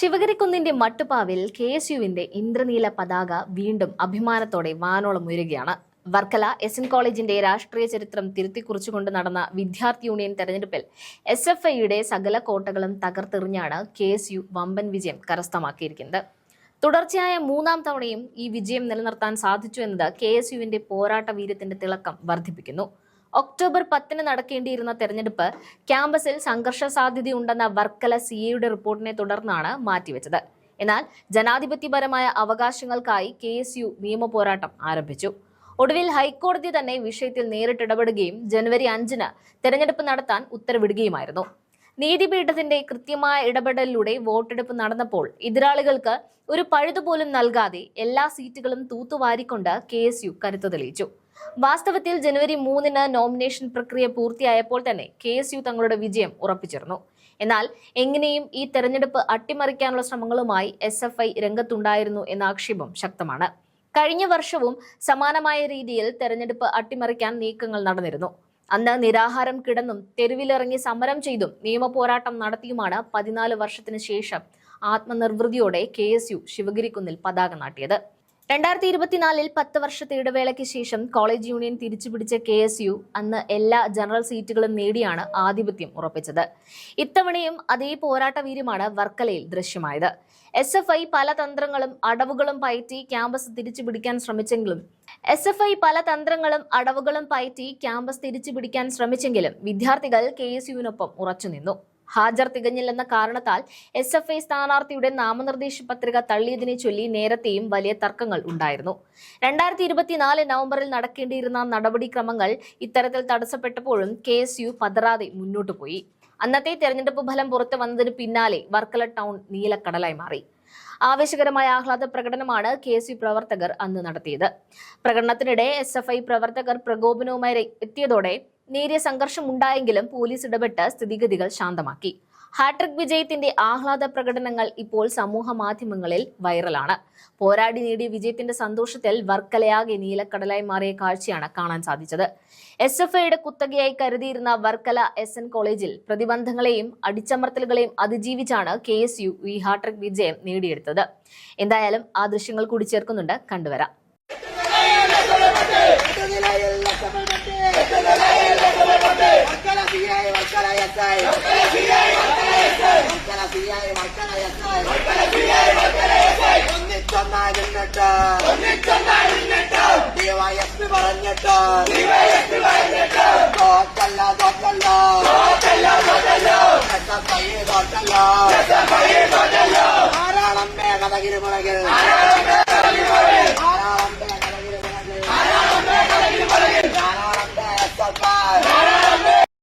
ശിവഗിരിക്കുന്നിന്റെ മട്ടുപ്പാവിൽ KSUവിന്റെ ഇന്ദ്രനീല പതാക വീണ്ടും അഭിമാനത്തോടെ വാനോളം ഉയരുകയാണ്. വർക്കല SN കോളേജിന്റെ രാഷ്ട്രീയ ചരിത്രം തിരുത്തിക്കുറിച്ചുകൊണ്ട് നടന്ന വിദ്യാർത്ഥി യൂണിയൻ തെരഞ്ഞെടുപ്പിൽ SFIയുടെ സകല കോട്ടകളും തകർത്തെറിഞ്ഞാണ് KSU വമ്പൻ വിജയം കരസ്ഥമാക്കിയിരിക്കുന്നത്. തുടർച്ചയായ മൂന്നാം തവണയും ഈ വിജയം നിലനിർത്താൻ സാധിച്ചു എന്നത് KSUവിന്റെ പോരാട്ട വീര്യത്തിന്റെ തിളക്കം വർദ്ധിപ്പിക്കുന്നു. ഒക്ടോബർ 10 നടക്കേണ്ടിയിരുന്ന തെരഞ്ഞെടുപ്പ് ക്യാമ്പസിൽ സംഘർഷ സാധ്യതയുണ്ടെന്ന വർക്കല CAയുടെ റിപ്പോർട്ടിനെ തുടർന്നാണ് മാറ്റിവെച്ചത്. എന്നാൽ ജനാധിപത്യപരമായ അവകാശങ്ങൾക്കായി KSU നിയമ പോരാട്ടം ആരംഭിച്ചു. ഒടുവിൽ ഹൈക്കോടതി തന്നെ വിഷയത്തിൽ നേരിട്ടിടപെടുകയും ജനുവരി 5 തെരഞ്ഞെടുപ്പ് നടത്താൻ ഉത്തരവിടുകയുമായിരുന്നു. നീതിപീഠത്തിന്റെ കൃത്യമായ ഇടപെടലിലൂടെ വോട്ടെടുപ്പ് നടന്നപ്പോൾ എതിരാളികൾക്ക് ഒരു പഴുതുപോലും നൽകാതെ എല്ലാ സീറ്റുകളും തൂത്തുവാരിക്കൊണ്ട് KSU കരുത്തു തെളിയിച്ചു. വാസ്തവത്തിൽ ജനുവരി 3 നോമിനേഷൻ പ്രക്രിയ പൂർത്തിയായപ്പോൾ തന്നെ KSU തങ്ങളുടെ വിജയം ഉറപ്പിച്ചിരുന്നു. എന്നാൽ എങ്ങനെയും ഈ തെരഞ്ഞെടുപ്പ് അട്ടിമറിക്കാനുള്ള ശ്രമങ്ങളുമായി SFI രംഗത്തുണ്ടായിരുന്നു എന്ന ആക്ഷേപം ശക്തമാണ്. കഴിഞ്ഞ വർഷവും സമാനമായ രീതിയിൽ തെരഞ്ഞെടുപ്പ് അട്ടിമറിക്കാൻ നീക്കങ്ങൾ നടന്നിരുന്നു. അന്ന് നിരാഹാരം കിടന്നും തെരുവിലിറങ്ങി സമരം ചെയ്തും നിയമ പോരാട്ടം നടത്തിയുമാണ് 14 വർഷത്തിന് ശേഷം ആത്മനിർവൃതിയോടെ KSU ശിവഗിരിക്കുന്നിൽ പതാക നാട്ടിയത്. 2024 10 വർഷത്തെ ഇടവേളയ്ക്ക് ശേഷം കോളേജ് യൂണിയൻ തിരിച്ചുപിടിച്ച KSU അന്ന് എല്ലാ ജനറൽ സീറ്റുകളും നേടിയാണ് ആധിപത്യം ഉറപ്പിച്ചത്. ഇത്തവണയും അതേ പോരാട്ട വീര്യമാണ് വർക്കലയിൽ ദൃശ്യമായത്. SFI പല തന്ത്രങ്ങളും അടവുകളും പയറ്റി ക്യാമ്പസ് തിരിച്ചുപിടിക്കാൻ ശ്രമിച്ചെങ്കിലും വിദ്യാർത്ഥികൾ KSUവിനൊപ്പം ഉറച്ചുനിന്നു. ഹാജർ തികഞ്ഞില്ലെന്ന കാരണത്താൽ SFI സ്ഥാനാർത്ഥിയുടെ നാമനിർദ്ദേശ പത്രിക തള്ളിയതിനെ ചൊല്ലി നേരത്തെയും വലിയ തർക്കങ്ങൾ ഉണ്ടായിരുന്നു. 2024 നവംബറിൽ നടക്കേണ്ടിയിരുന്ന നടപടിക്രമങ്ങൾ ഇത്തരത്തിൽ തടസ്സപ്പെട്ടപ്പോഴും KSU പതറാതെ മുന്നോട്ടു പോയി. അന്നത്തെ തെരഞ്ഞെടുപ്പ് ഫലം പുറത്തു വന്നതിന് പിന്നാലെ വർക്കല ടൗൺ നീലക്കടലായി മാറി. ആവേശകരമായ ആഹ്ലാദ പ്രകടനമാണ് KSU പ്രവർത്തകർ അന്ന് നടത്തിയത്. പ്രകടനത്തിനിടെ SFI പ്രവർത്തകർ പ്രകോപനവുമായി എത്തിയതോടെ നേരിയ സംഘർഷമുണ്ടായെങ്കിലും പോലീസ് ഇടപെട്ട് സ്ഥിതിഗതികൾ ശാന്തമാക്കി. ഹാട്രിക് വിജയത്തിന്റെ ആഹ്ലാദ പ്രകടനങ്ങൾ ഇപ്പോൾ സമൂഹ മാധ്യമങ്ങളിൽ വൈറലാണ്. പോരാടി നേടിയ വിജയത്തിന്റെ സന്തോഷത്തിൽ വർക്കലയാകെ നീലക്കടലായി മാറിയ കാഴ്ചയാണ് കാണാൻ സാധിച്ചത്. SFIയുടെ കുത്തകയായി കരുതിയിരുന്ന വർക്കല SN കോളേജിൽ പ്രതിബന്ധങ്ങളെയും അടിച്ചമർത്തലുകളെയും അതിജീവിച്ചാണ് KSU ഈ ഹാട്രിക് വിജയം നേടിയെടുത്തത്. എന്തായാലും ആ ദൃശ്യങ്ങൾ കൂടി ചേർക്കുന്നുണ്ട്, കണ്ടുവരാം. ധാരാളം മേഘതകിരുമുളകിൽ